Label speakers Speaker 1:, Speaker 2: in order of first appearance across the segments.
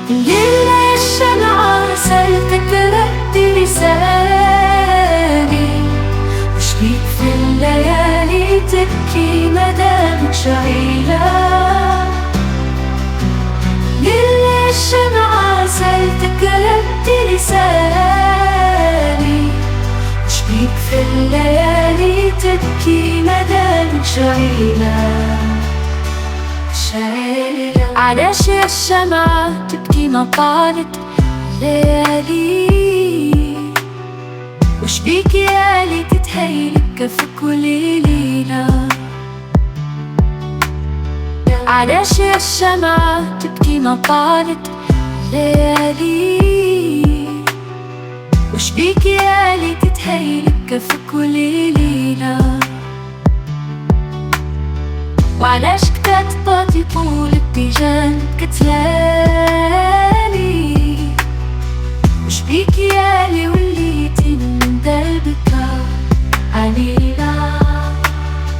Speaker 1: الليل الشمعة رسالتك برد لساني، وش بيك في الليالي تبكي مدامك شعيلة. الليل الشمعة رسالتك برد لساني، وش بيك في الليالي تبكي مدامك شعيلة. علاش يا الشمعة تبكي ما طالت ليالي، وش بيك يا لي تتهيلك في كل ليلة. علاش يا الشمعة تبكي ما طالت ليالي، وش بيك يا لي تتهيلك في كل ليلة. وعلاش كتعطي طول التيجان كتلالي، وش بيك يالي وليتي من دربك عليلة.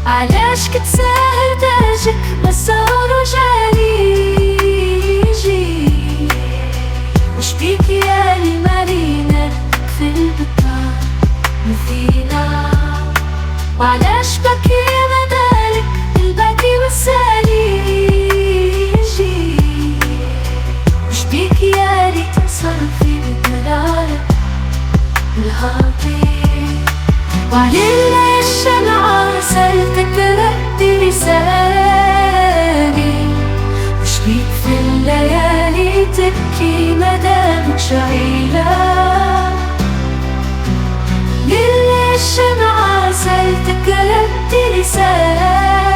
Speaker 1: علاش كتساهل تاجك مسار وجاليجي، وش بيك يالي مارينا في البكا مثيلة. وعلاش بكي مدالك البكي والساليجي، وش بيك يالي تصرفي بالدلالة الهاطي. وعليل الشمعة رسالتك برد لساني، وش بيك في الليالي تبكي مدامك شعيلة. ليل الشمعة رسالتك برد لساني،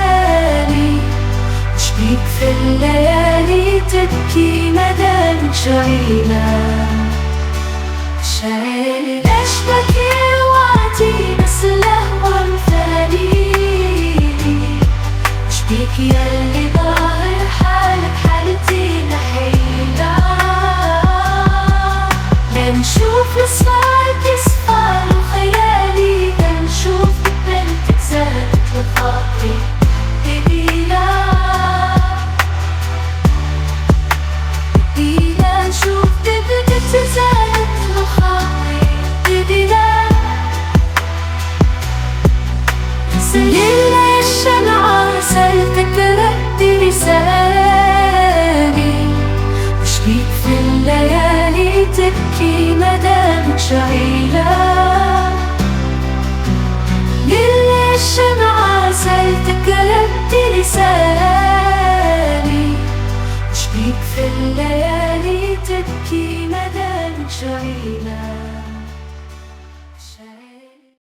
Speaker 1: وش بيك في الليالي تبكي مدامك شعيلة. ليش بكي وعدي بس الهوى مثالي، وش بيك ياللي ظاهر حالك حالتي نحيلة. لنشوف الصعب يصفى وخيالي، لنشوف بنتك زادت وخاطري بديلة. نشوف بنتك زادت وخاطري بديلة. ليل الشمعة رسالتك برد لساني، وش بيك في الليالي تبكي مدامك شعيلة. ليل الشمعة رسالتك برد لساني، وش بيك في الليالي تبكي مدامك شعيلة.